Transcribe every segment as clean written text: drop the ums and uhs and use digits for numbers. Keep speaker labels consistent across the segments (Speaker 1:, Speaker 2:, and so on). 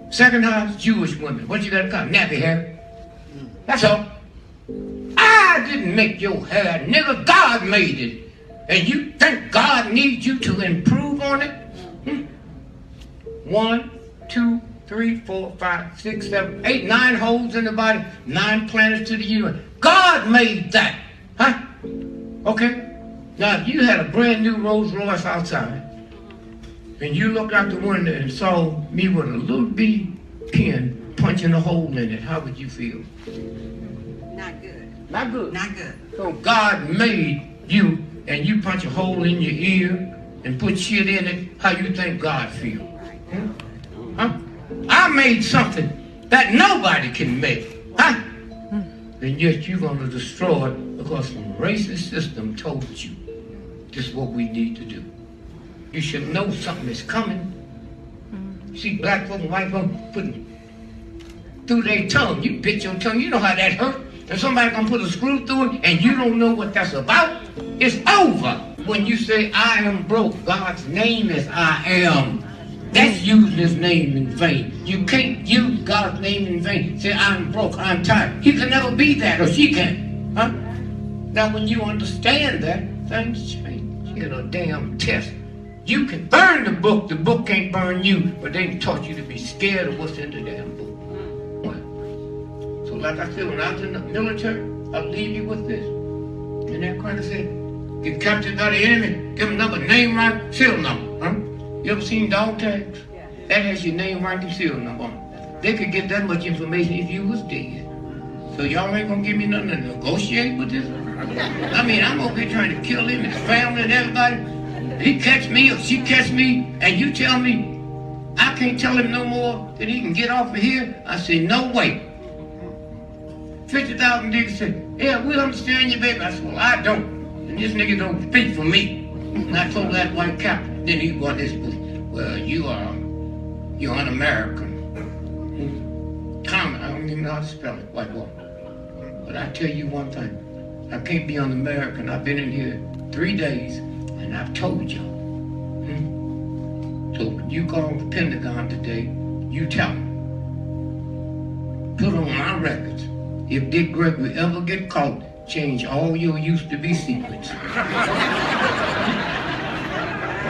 Speaker 1: Second house, Jewish women. What you got to call nappy hair? That's all. I didn't make your hair, nigga. God made it. And you think God needs you to improve on it? 1, 2, 3, 4, 5, 6, 7, 8, 9 holes in the body, 9 planets to the universe. God made that. Huh? Okay? Now, if you had a brand new Rolls Royce outside, and you looked out the window and saw me with a little bitty pin punching a hole in it, how would you feel?
Speaker 2: Not good.
Speaker 1: Not good.
Speaker 2: Not good.
Speaker 1: So God made you, and you punch a hole in your ear and put shit in it, how you think God feel? Huh? I made something that nobody can make. Huh? And yet you're going to destroy it because some racist system told you this is what we need to do. You should know something is coming. You see black folk and white folk putting through their tongue. You bit your tongue. You know how that hurt. And somebody gonna put a screw through it and you don't know what that's about. It's over. When you say I am broke, God's name is I am. That's using his name in vain. You can't use God's name in vain. Say I'm broke, I'm tired. He can never be that, or she can. Huh? Now when you understand that, things change. You know, damn test. You can burn the book can't burn you, but they taught you to be scared of what's in the damn book. What? So like I said, when I was in the military, I'll leave you with this. And that kind of said, get captured by the enemy, give them number, name, rank, serial number. Huh? You ever seen dog tags? That has your name, rank, and serial number on it. They could get that much information if you was dead. So y'all ain't gonna give me nothing to negotiate with this? I mean, I'm over here trying to kill him, his family and everybody. He catch me or she catch me, and you tell me I can't tell him no more that he can get off of here? I say, no way. 50,000 niggas said, yeah, we understand you, baby. I said, well, I don't. And this nigga don't speak for me. And I told that white captain, then he brought this, well, you're un-American. Common, I don't even know how to spell it, white boy. But I tell you one thing, I can't be un-American. I've been in here 3 days, and I've told y'all. So when you call the Pentagon today, you tell them. Put on my records. If Dick Gregory ever get caught, change all your used-to-be secrets.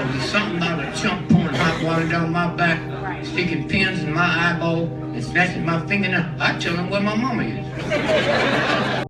Speaker 1: There's something about a chump pouring hot water down my back, sticking pins in my eyeball, and snatching my fingernail. I tell him where my mama is.